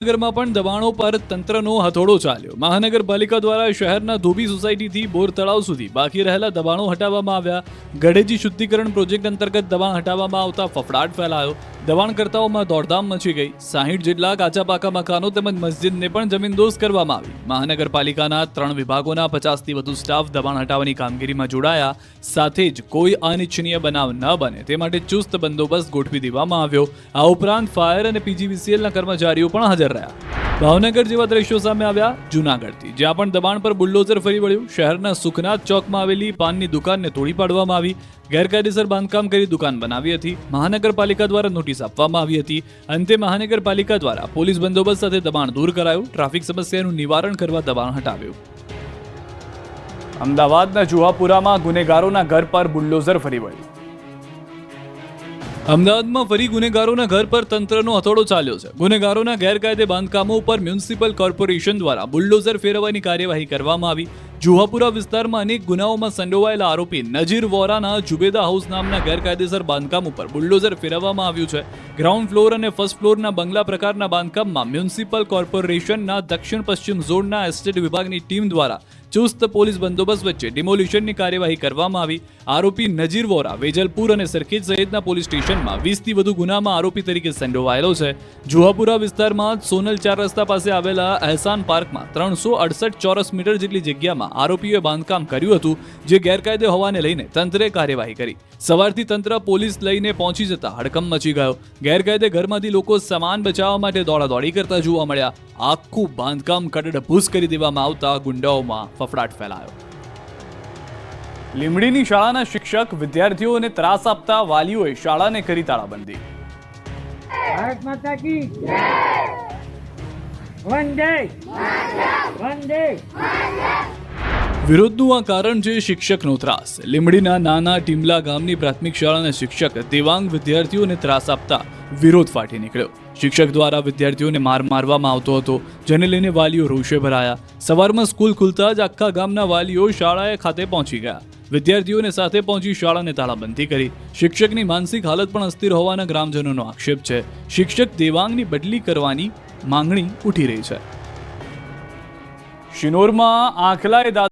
નગરમાં પણ દબાણો પર તંત્રનો હથોડો ચાલ્યો। મહાનગરપાલિકા દ્વારા શહેરના ધોબી સોસાયટીથી બોર તળાવ સુધી બાકી રહેલા દબાણો હટાવવામાં આવ્યા। ગઢેજી શુદ્ધિકરણ પ્રોજેક્ટ અંતર્ગત દબાણ હટાવવામાં આવતા ફફડાટ ફેલાયો। દબાણકર્તાઓમાં દોડધામ મચી ગઈ। 60 જેટલા કાચા પાકા મકાનો તેમજ મસ્જિદને પણ જમીનદોસ્ત કરવામાં આવી। મહાનગરપાલિકાના 3 વિભાગોના 50થી વધુ સ્ટાફ દબાણ હટાવવાની કામગીરીમાં જોડાયા। સાથે જ કોઈ અનિચ્છનીય બનાવ ન બને તે માટે ચુસ્ત બંદોબસ્ત ગોઠવી દેવામાં આવ્યો। આ ઉપરાંત ફાયર અને પીજીવીસીએલના કર્મચારીઓ પણ હાજર રહ્યા। ભાવનગર જેવા દ્રશ્યો સામે આવ્યા જૂનાગઢથી, જ્યાં પણ દબાણ પર બુલડોઝર ફરી વળ્યું। શહેરના સુખનાથ ચોકમાં આવેલી પાનની દુકાનને તોડી પાડવામાં આવી। ગેરકાયદેસર બાંધકામ કરી દુકાન બનાવી હતી। મહાનગરપાલિકા દ્વારા નોટિસ આપવામાં આવી હતી। અંતે મહાનગરપાલિકા દ્વારા પોલીસ બંદોબસ્ત સાથે દબાણ દૂર કરાયું। ટ્રાફિક સમસ્યાનું નિવારણ કરવા દબાણ હટાવ્યું। અમદાવાદના જુહાપુરામાં ગુનેગારોના ઘર પર બુલડોઝર ફરી વળ્યું। અમદાવાદમાં ફરી ગુનેગારોના ઘર પર તંત્રનો હથોડો ચાલ્યો છે। ગુનેગારોના ગેરકાયદે બાંધકામો ઉપર મ્યુનિસિપલ કોર્પોરેશન દ્વારા બુલડોઝર ફેરવવાની કાર્યવાહી કરવામાં આવી। જુહાપુરા વિસ્તારમાં અનેક ગુનાઓમાં સંડોવાયેલા આરોપી નજીર વોરાના જુબેદા હાઉસ નામના ગેરકાયદેસર બાંધકામ ઉપર બુલડોઝર ફેરવવામાં આવ્યું છે। ગ્રાઉન્ડ ફ્લોર અને ફર્સ્ટ ફ્લોરના બંગલા પ્રકારના બાંધકામમાં મ્યુનિસિપલ કોર્પોરેશનના દક્ષિણ પશ્ચિમ ઝોનના એસ્ટેટ વિભાગની ટીમ દ્વારા ચુસ્ત પોલીસ બંદોબસ્ત વચ્ચે ડિમોલિશનની કાર્યવાહી કરવામાં આવી। આરોપી નજીર વોરા વેજલપુર અને સરખેજ સહિતના પોલીસ સ્ટેશનમાં 20થી વધુ ગુનામાં આરોપી તરીકે સંડોવાયેલો છે। જુહાપુરા વિસ્તારમાં સોનલ 4 રસ્તા પાસે આવેલા અહેસાન પાર્કમાં 368 ચોરસ મીટર જેટલી જગ્યામાં આરોપીઓએ બાંધકામ કર્યું હતું, જે ગેરકાયદે હોવાને લઈને તંત્રે કાર્યવાહી કરી। સવારથી તંત્ર પોલીસ લઈને પહોંચી જતા હડકંપ મચી ગયો। ગેરકાયદે ઘરમાંથી લોકો સામાન બચાવવા માટે દોડાદોડી કરતા જોવા મળ્યા। આખું બાંધકામ કડડભૂસ કરી દેવામાં આવતા ગુંડાઓમાં ફફડાટ ફેલાયો। લીંબડીની શાળાના શિક્ષક વિદ્યાર્થીઓને ત્રાસ આપતા વાલીઓએ શાળાને કરી તાળાબંધી। ભારત માતા કી જય। વંદે વંદે। વિરોધનું આ કારણ છે શિક્ષકનો ત્રાસ। લીંબડીના નાના ટીમલા ગામની પ્રાથમિક શાળાના શિક્ષક દિવ્યાંગ વિદ્યાર્થીઓને ત્રાસ આપતા વિરોધ ફાટી નીકળ્યો। શિક્ષક દ્વારા વિદ્યાર્થીઓને મારવામાં આવતો હતો, જેને લઈને વાલીઓ રોષે ભરાયા। સવારમાં સ્કૂલ ખુલતા જ આખા ગામના વાલીઓ શાળાએ ખાતે પહોંચી ગયા। વિદ્યાર્થીઓને સાથે પહોંચી શાળાને તાળાબંધી કરી। શિક્ષકની માનસિક હાલત પણ અસ્થિર હોવાના ગ્રામજનોનો આક્ષેપ છે। શિક્ષક દેવાંગની બદલી કરવાની માંગણી ઉઠી રહી છે। શિનોરમાં આખલાએ